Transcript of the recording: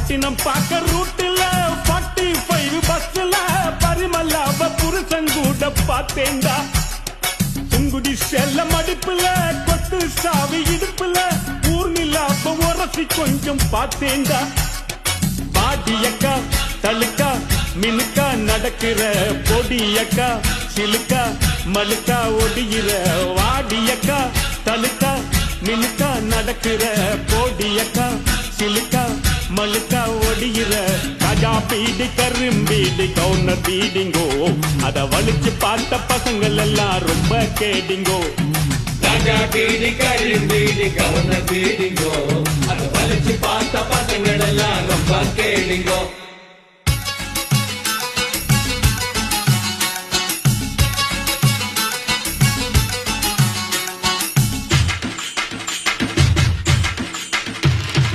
பட்டினம் பாக்க ரூட்டுல 45 பஸ்ல பரிமல்லாவ புருஷங்கூட பார்த்தேண்டா. சுங்குடி செல்ல மடிப்புல கொத்து சாவி இடுப்புல ஊர்நிலாப்ப உரசி கொஞ்சம் பார்த்தேண்டா. பாடியக்கா தழுக்கா மினுக்கா நடக்கிற பொடியக்கா சிலுக்கா மலுக்கா ஒடிகிற வாடியக்கா தழுக்கா மினுக்கா நடக்கிற பொடியக்கா சிலுக்கா மலுக்கா ஒடிகிற கஜா பீடி கரும்பீடி கவுனர் பீடிங்கோ. அத வலிச்சு பார்த்த பசங்கள் எல்லாம் ரொம்ப கேடிங்கோ. ராஜா பீடி கரும்பீடி கவுனர் பீடிங்கோ. அத வலிச்சு பார்த்த பசங்கள் எல்லாம் ரொம்ப கேடிங்கோ.